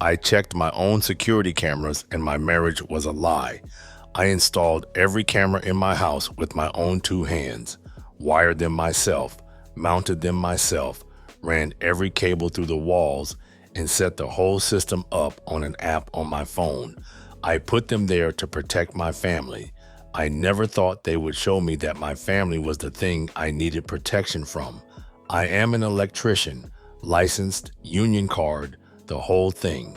I checked my own security cameras and my marriage was a lie. I installed every camera in my house with my own two hands, wired them myself, mounted them myself, ran every cable through the walls, and set the whole system up on an app on my phone. I put them there to protect my family. I never thought they would show me that my family was the thing I needed protection from. I am an electrician, licensed, union card, the whole thing.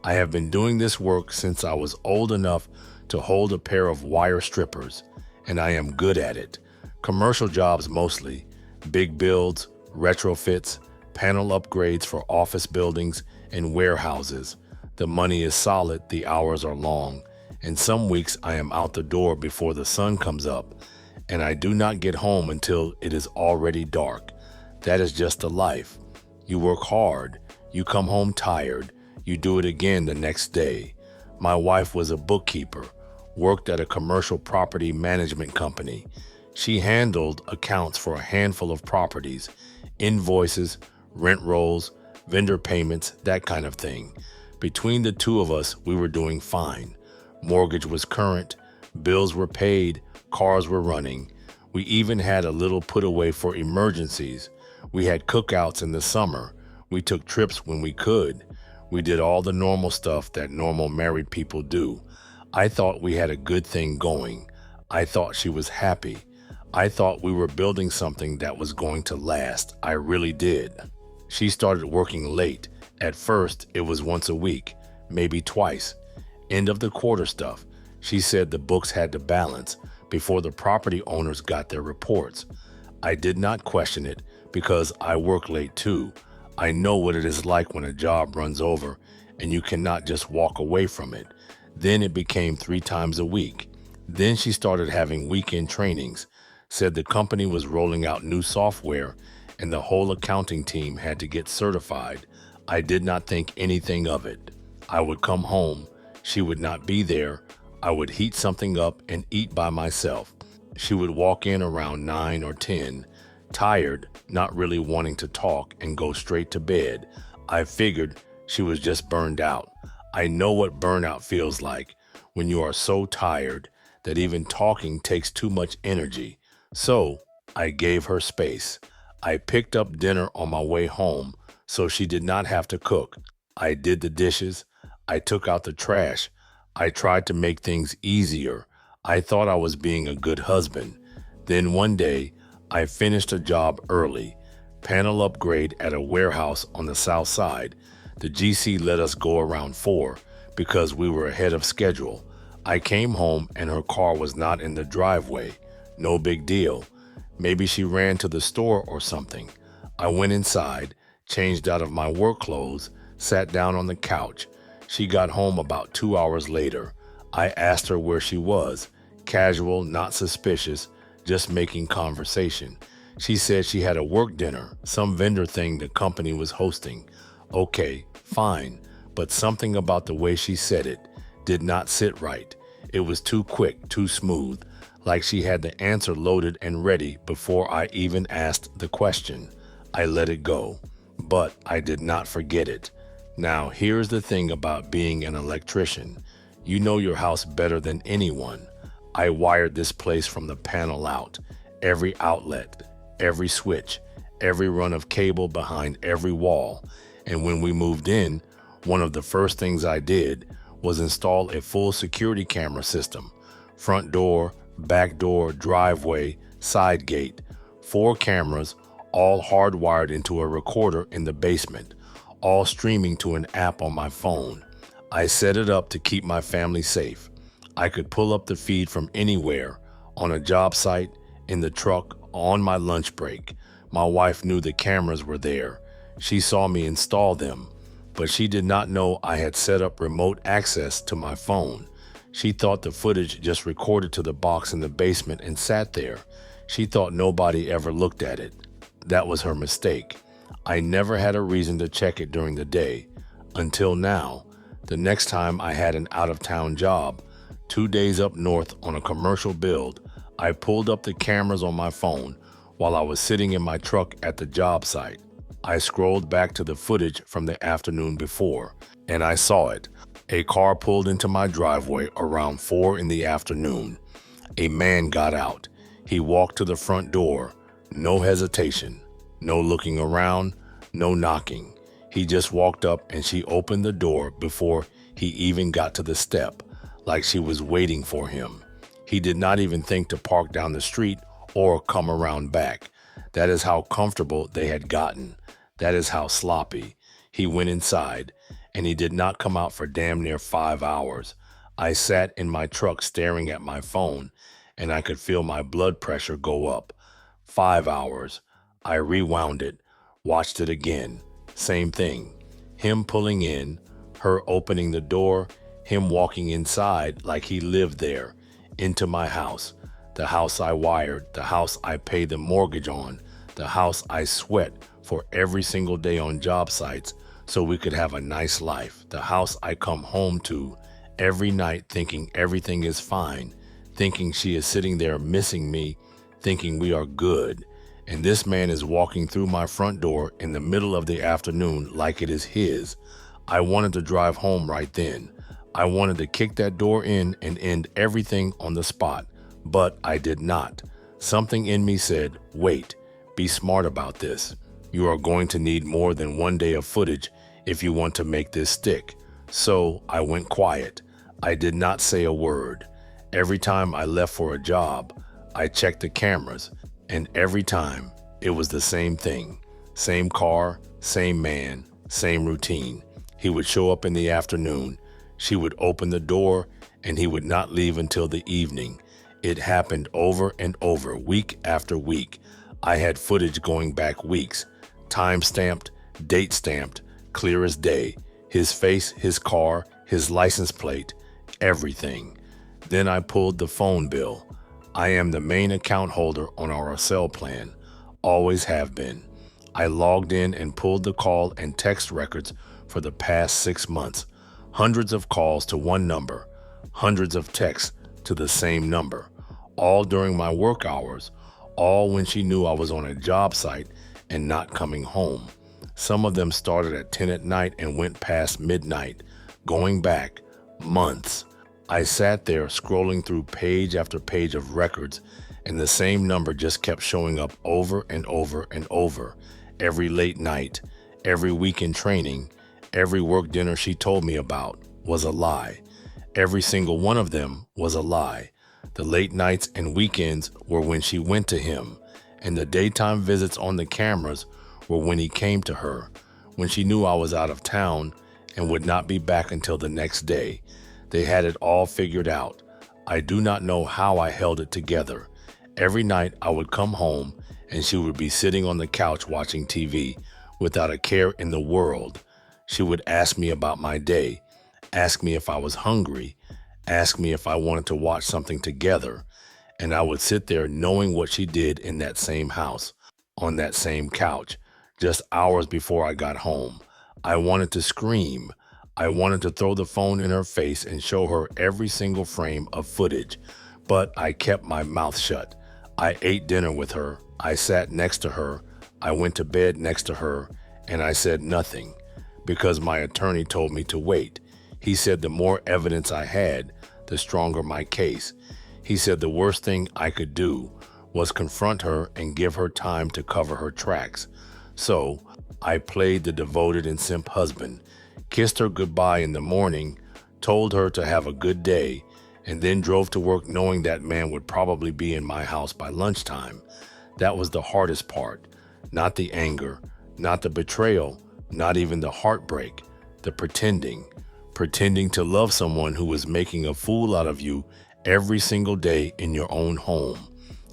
I have been doing this work since I was old enough to hold a pair of wire strippers, and I am good at it. Commercial jobs mostly, big builds, retrofits, panel upgrades for office buildings and warehouses. The money is solid, the hours are long, and some weeks I am out the door before the sun comes up, and I do not get home until it is already dark. That is just the life. You work hard, you come home tired, you do it again the next day. My wife was a bookkeeper, worked at a commercial property management company. She handled accounts for a handful of properties, invoices, rent rolls, vendor payments, that kind of thing. Between the two of us, we were doing fine. Mortgage was current, bills were paid, cars were running. We even had a little put away for emergencies. We had cookouts in the summer. We took trips when we could. We did all the normal stuff that normal married people do. I thought we had a good thing going. I thought she was happy. I thought we were building something that was going to last. I really did. She started working late. At first, it was once a week, maybe twice. End of the quarter stuff. She said the books had to balance before the property owners got their reports. I did not question it because I work late too. I know what it is like when a job runs over and you cannot just walk away from it. Then it became 3 times a week. Then she started having weekend trainings, said the company was rolling out new software and the whole accounting team had to get certified. I did not think anything of it. I would come home. She would not be there. I would heat something up and eat by myself. She would walk in around 9 or 10, tired, not really wanting to talk, and go straight to bed. I figured she was just burned out. I know what burnout feels like when you are so tired that even talking takes too much energy. So I gave her space. I picked up dinner on my way home so she did not have to cook. I did the dishes. I took out the trash. I tried to make things easier. I thought I was being a good husband. Then one day, I finished a job early, panel upgrade at a warehouse on the south side. The GC let us go around 4 because we were ahead of schedule. I came home and her car was not in the driveway. No big deal. Maybe she ran to the store or something. I went inside, changed out of my work clothes, sat down on the couch. She got home about 2 hours later. I asked her where she was. Casual, not suspicious, just making conversation. She said she had a work dinner, some vendor thing the company was hosting. Okay, fine, but something about the way she said it did not sit right. It was too quick, too smooth, like she had the answer loaded and ready before I even asked the question. I let it go, but I did not forget it. Now, here's the thing about being an electrician. You know your house better than anyone. I wired this place from the panel out, every outlet, every switch, every run of cable behind every wall. And when we moved in, one of the first things I did was install a full security camera system. Front door, back door, driveway, side gate. 4 cameras, all hardwired into a recorder in the basement, all streaming to an app on my phone. I set it up to keep my family safe. I could pull up the feed from anywhere, on a job site, in the truck, on my lunch break. My wife knew the cameras were there. She saw me install them, but she did not know I had set up remote access to my phone. She thought the footage just recorded to the box in the basement and sat there. She thought nobody ever looked at it. That was her mistake. I never had a reason to check it during the day. Until now, the next time I had an out-of-town job, 2 days up north on a commercial build, I pulled up the cameras on my phone while I was sitting in my truck at the job site. I scrolled back to the footage from the afternoon before, and I saw it. A car pulled into my driveway around 4 in the afternoon. A man got out. He walked to the front door. No hesitation, no looking around, no knocking. He just walked up and she opened the door before he even got to the step, like she was waiting for him. He did not even think to park down the street or come around back. That is how comfortable they had gotten. That is how sloppy. He went inside, and he did not come out for damn near 5 hours. I sat in my truck staring at my phone, and I could feel my blood pressure go up. 5 hours. I rewound it, watched it again. Same thing. Him pulling in, her opening the door, him walking inside like he lived there, into my house. The house I wired, the house I paid the mortgage on, the house I sweat for every single day on job sites so we could have a nice life. The house I come home to every night thinking everything is fine, thinking she is sitting there missing me, thinking we are good. And this man is walking through my front door in the middle of the afternoon like it is his. I wanted to drive home right then. I wanted to kick that door in and end everything on the spot, but I did not. Something in me said, wait, be smart about this. You are going to need more than 1 day of footage if you want to make this stick. So I went quiet. I did not say a word. Every time I left for a job, I checked the cameras, and every time it was the same thing. Same car, same man, same routine. He would show up in the afternoon. She would open the door, and he would not leave until the evening. It happened over and over, week after week. I had footage going back weeks, time-stamped, date-stamped, clear as day. His face, his car, his license plate, everything. Then I pulled the phone bill. I am the main account holder on our cell plan, always have been. I logged in and pulled the call and text records for the past 6 months. Hundreds of calls to one number, hundreds of texts to the same number, all during my work hours, all when she knew I was on a job site and not coming home. Some of them started at 10 at night and went past midnight, going back months. I sat there scrolling through page after page of records, and the same number just kept showing up over and over and over. Every late night, every weekend training, every work dinner she told me about was a lie. Every single one of them was a lie. The late nights and weekends were when she went to him, and the daytime visits on the cameras were when he came to her, when she knew I was out of town and would not be back until the next day. They had it all figured out. I do not know how I held it together. Every night I would come home and she would be sitting on the couch watching TV without a care in the world. She would ask me about my day, ask me if I was hungry, ask me if I wanted to watch something together, and I would sit there knowing what she did in that same house, on that same couch, just hours before I got home. I wanted to scream. I wanted to throw the phone in her face and show her every single frame of footage, but I kept my mouth shut. I ate dinner with her. I sat next to her. I went to bed next to her, and I said nothing because my attorney told me to wait. He said the more evidence I had, the stronger my case. He said the worst thing I could do was confront her and give her time to cover her tracks. So I played the devoted and simp husband, kissed her goodbye in the morning, told her to have a good day, and then drove to work knowing that man would probably be in my house by lunchtime. That was the hardest part. Not the anger, not the betrayal, not even the heartbreak, the pretending to love someone who was making a fool out of you every single day in your own home.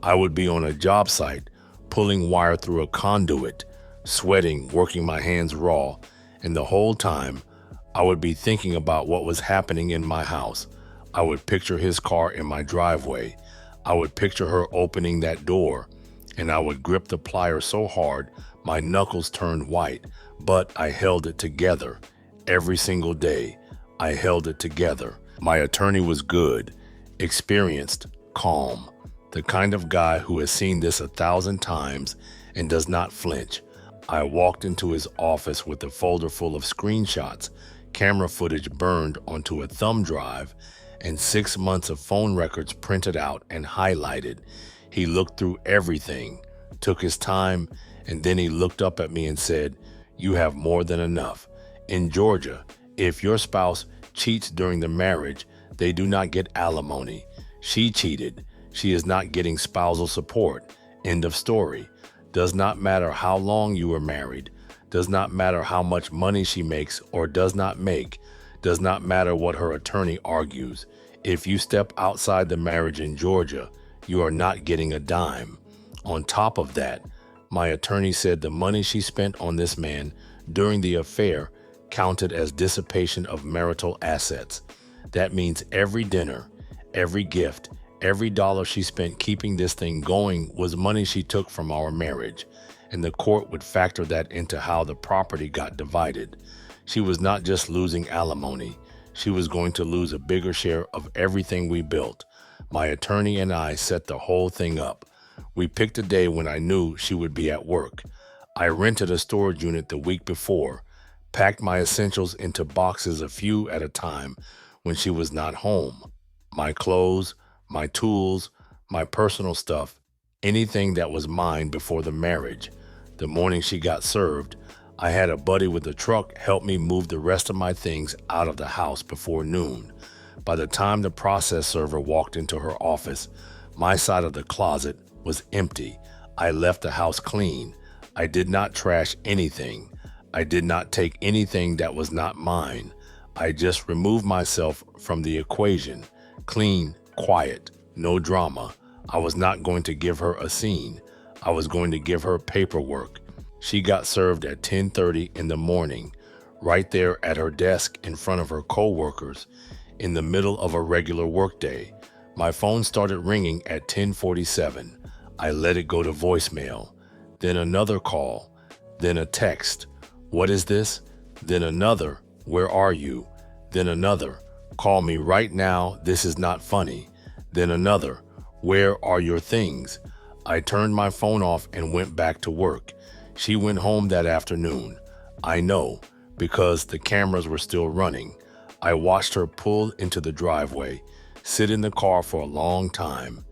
I would be on a job site, pulling wire through a conduit, sweating, working my hands raw, and the whole time, I would be thinking about what was happening in my house. I would picture his car in my driveway. I would picture her opening that door, and I would grip the pliers so hard my knuckles turned white, but I held it together. Every single day, I held it together. My attorney was good, experienced, calm, the kind of guy who has seen this 1,000 times and does not flinch. I walked into his office with a folder full of screenshots, camera footage burned onto a thumb drive, and 6 months of phone records printed out and highlighted. He looked through everything, took his time, and then he looked up at me and said, "You have more than enough. In Georgia, if your spouse cheats during the marriage, they do not get alimony. She cheated. She is not getting spousal support. End of story. Does not matter how long you were married. Does not matter how much money she makes or does not make. Does not matter what her attorney argues. If you step outside the marriage in Georgia, you are not getting a dime. On top of that, my attorney said the money she spent on this man during the affair counted as dissipation of marital assets. That means every dinner, every gift, every dollar she spent keeping this thing going was money she took from our marriage, and the court would factor that into how the property got divided. She was not just losing alimony. She was going to lose a bigger share of everything we built. My attorney and I set the whole thing up. We picked a day when I knew she would be at work. I rented a storage unit the week before, packed my essentials into boxes a few at a time when she was not home. My clothes, my tools, my personal stuff, anything that was mine before the marriage. The morning she got served, I had a buddy with a truck help me move the rest of my things out of the house before noon. By the time the process server walked into her office, my side of the closet was empty. I left the house clean. I did not trash anything. I did not take anything that was not mine. I just removed myself from the equation. Clean, quiet, no drama. I was not going to give her a scene. I was going to give her paperwork. She got served at 10:30 in the morning, right there at her desk in front of her coworkers, in the middle of a regular workday. My phone started ringing at 10:47. I let it go to voicemail. Then another call. Then a text. What is this? Then another. Where are you? Then another. Call me right now. This is not funny. Then another. Where are your things? I turned my phone off and went back to work. She went home that afternoon. I know, because the cameras were still running. I watched her pull into the driveway, sit in the car for a long time,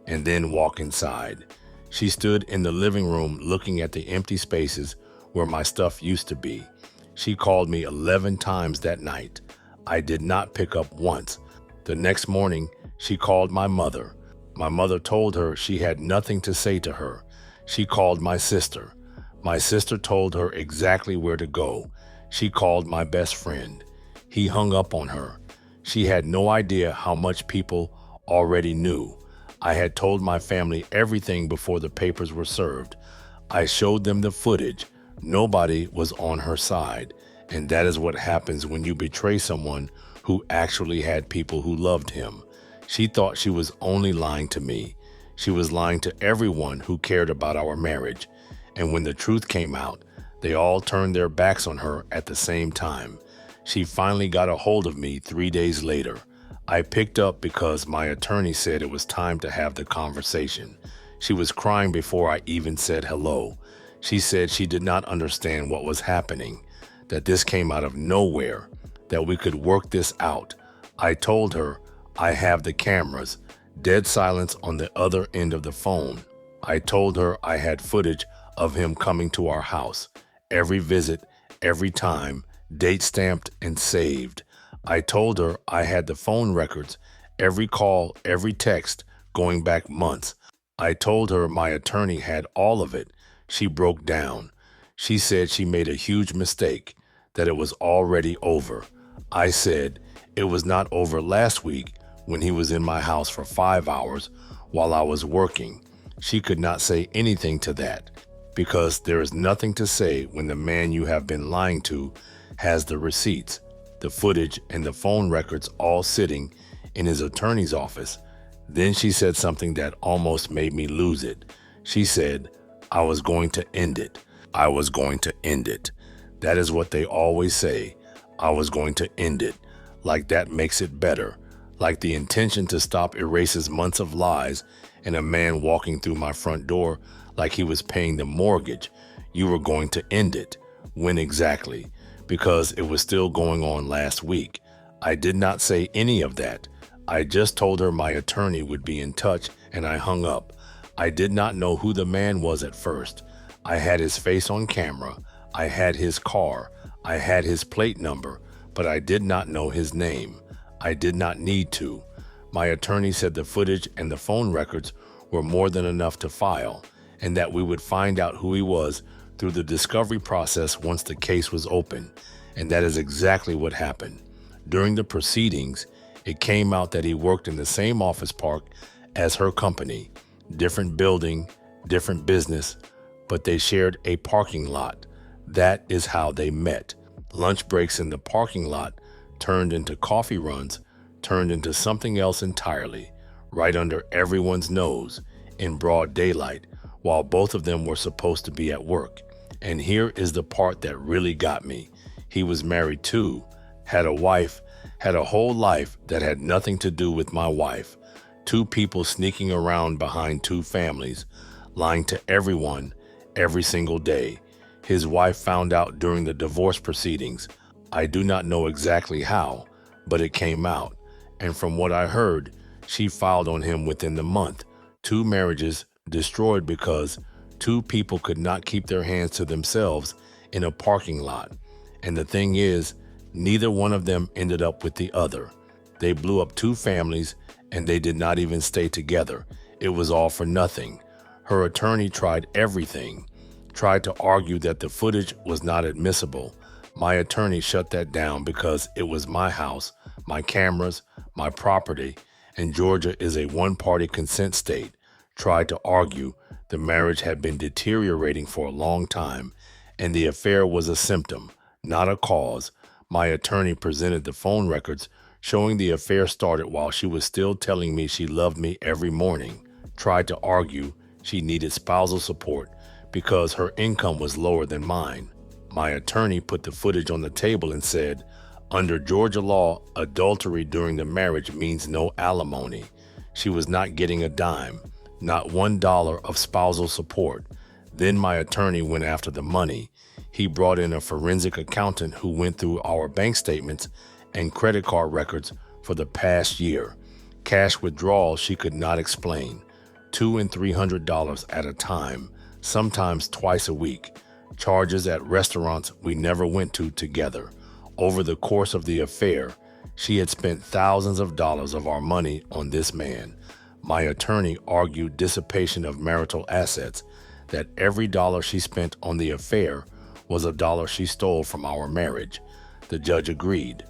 and then walk inside. She stood in the living room looking at the empty spaces where my stuff used to be. She called me 11 times that night. I did not pick up once. The next morning, she called my mother. My mother told her she had nothing to say to her. She called my sister. My sister told her exactly where to go. She called my best friend. He hung up on her. She had no idea how much people already knew. I had told my family everything before the papers were served. I showed them the footage. Nobody was on her side. And that is what happens when you betray someone who actually had people who loved him. She thought she was only lying to me. She was lying to everyone who cared about our marriage. And when the truth came out, they all turned their backs on her at the same time. She finally got a hold of me 3 days later. I picked up because my attorney said it was time to have the conversation. She was crying before I even said hello. She said she did not understand what was happening, that this came out of nowhere, that we could work this out. I told her, I have the cameras. Dead silence on the other end of the phone. I told her I had footage of him coming to our house. Every visit, every time, date stamped and saved. I told her I had the phone records, every call, every text, going back months. I told her my attorney had all of it. She broke down. She said she made a huge mistake, that it was already over. I said it was not over last week when he was in my house for 5 hours while I was working. She could not say anything to that, because there is nothing to say when the man you have been lying to has the receipts, the footage, and the phone records all sitting in his attorney's office. Then she said something that almost made me lose it. She said, I was going to end it. I was going to end it. That is what they always say. I was going to end it. Like that makes it better. Like the intention to stop erases months of lies and a man walking through my front door like he was paying the mortgage. You were going to end it. When exactly? Because it was still going on last week. I did not say any of that. I just told her my attorney would be in touch, and I hung up. I did not know who the man was at first. I had his face on camera. I had his car. I had his plate number, but I did not know his name. I did not need to. My attorney said the footage and the phone records were more than enough to file, and that we would find out who he was through the discovery process once the case was open. And that is exactly what happened. During the proceedings, it came out that he worked in the same office park as her company, different building, different business, but they shared a parking lot. That is how they met. Lunch breaks in the parking lot turned into coffee runs, turned into something else entirely, right under everyone's nose, in broad daylight, while both of them were supposed to be at work. And here is the part that really got me. He was married too, had a wife, had a whole life that had nothing to do with my wife. Two people sneaking around behind two families, lying to everyone every single day. His wife found out during the divorce proceedings. I do not know exactly how, but it came out. And from what I heard, she filed on him within the month. Two marriages destroyed because two people could not keep their hands to themselves in a parking lot. And the thing is, neither one of them ended up with the other. They blew up two families and they did not even stay together. It was all for nothing. Her attorney tried everything, tried to argue that the footage was not admissible. My attorney shut that down because it was my house, my cameras, my property, and Georgia is a one-party consent state. Tried to argue the marriage had been deteriorating for a long time, and the affair was a symptom, not a cause. My attorney presented the phone records showing the affair started while she was still telling me she loved me every morning. Tried to argue she needed spousal support because her income was lower than mine. My attorney put the footage on the table and said, under Georgia law, adultery during the marriage means no alimony. She was not getting a dime, not $1 of spousal support. Then my attorney went after the money. He brought in a forensic accountant who went through our bank statements and credit card records for the past year. Cash withdrawals she could not explain. $200 and $300 at a time, sometimes twice a week. Charges at restaurants we never went to together. Over the course of the affair, she had spent thousands of dollars of our money on this man. My attorney argued dissipation of marital assets, that every dollar she spent on the affair was a dollar she stole from our marriage. The judge agreed.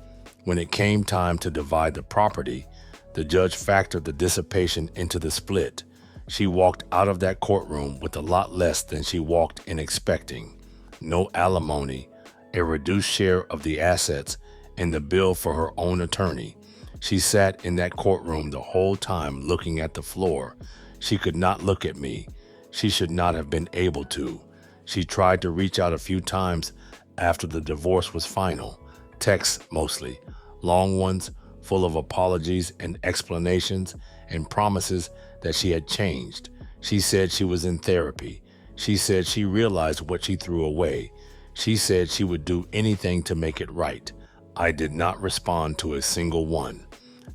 When it came time to divide the property, the judge factored the dissipation into the split. She walked out of that courtroom with a lot less than she walked in expecting. No alimony, a reduced share of the assets, and the bill for her own attorney. She sat in that courtroom the whole time looking at the floor. She could not look at me. She should not have been able to. She tried to reach out a few times after the divorce was final. Texts mostly, long ones full of apologies and explanations and promises that she had changed. She said she was in therapy. She said she realized what she threw away. She said she would do anything to make it right. I did not respond to a single one.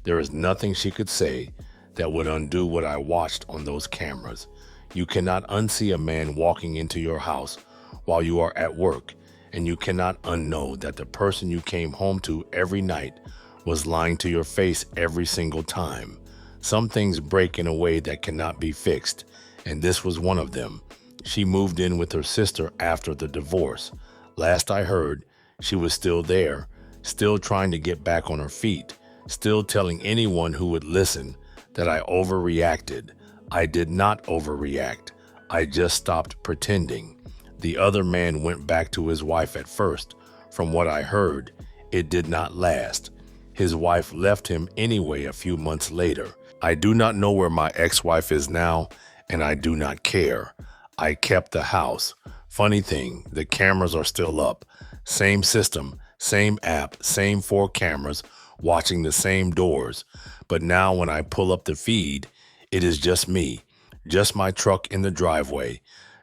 There is nothing she could say that would undo what I watched on those cameras. You cannot unsee a man walking into your house while you are at work, and you cannot unknow that the person you came home to every night was lying to your face every single time. Some things break in a way that cannot be fixed, and this was one of them. She moved in with her sister after the divorce. Last I heard, she was still there, still trying to get back on her feet, still telling anyone who would listen that I overreacted. I did not overreact. I just stopped pretending. The other man went back to his wife at first. From what I heard, it did not last. His wife left him anyway a few months later. I do not know where my ex-wife is now, and I do not care. I kept the house. Funny thing, the cameras are still up. Same system, same app, same 4 cameras, watching the same doors. But now when I pull up the feed, it is just me, just my truck in the driveway,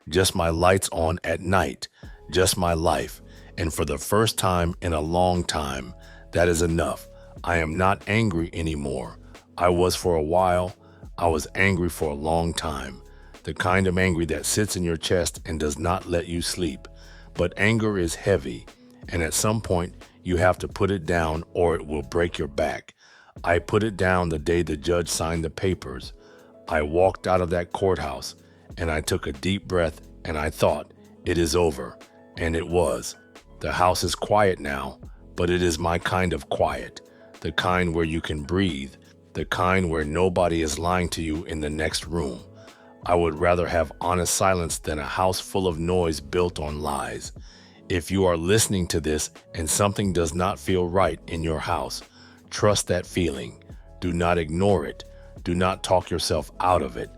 just my lights on at night, just my life. And for the first time in a long time, that is enough. I am not angry anymore. I was for a while. I was angry for a long time. The kind of angry that sits in your chest and does not let you sleep. But anger is heavy, and at some point you have to put it down or it will break your back. I put it down the day the judge signed the papers. I walked out of that courthouse and I took a deep breath and I thought, it is over. And it was. The house is quiet now, but it is my kind of quiet. The kind where you can breathe. The kind where nobody is lying to you in the next room. I would rather have honest silence than a house full of noise built on lies. If you are listening to this and something does not feel right in your house, trust that feeling. Do not ignore it. Do not talk yourself out of it.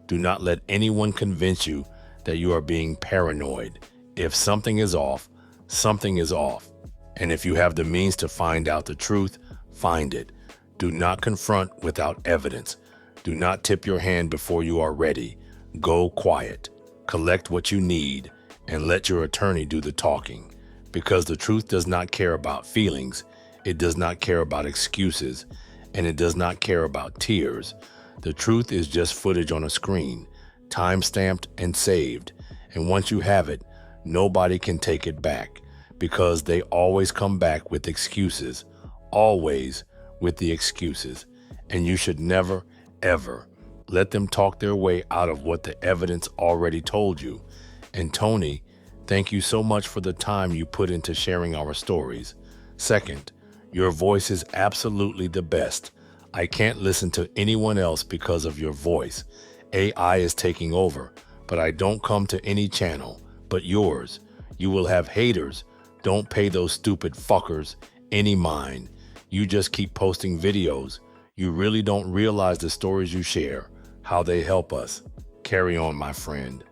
Do not let anyone convince you that you are being paranoid. If something is off, something is off. And if you have the means to find out the truth, find it. Do not confront without evidence. Do not tip your hand before you are ready. Go quiet. Collect what you need and let your attorney do the talking. Because the truth does not care about feelings. It does not care about excuses. And it does not care about tears. The truth is just footage on a screen, time-stamped and saved. And once you have it, nobody can take it back because they always come back with excuses. Always with the excuses. And you should never, ever let them talk their way out of what the evidence already told you. And Tony, thank you so much for the time you put into sharing our stories. Second, your voice is absolutely the best. I can't listen to anyone else because of your voice. AI is taking over, but I don't come to any channel but yours. You will have haters. Don't pay those stupid fuckers any mind. You just keep posting videos. You really don't realize the stories you share, how they help us. Carry on, my friend.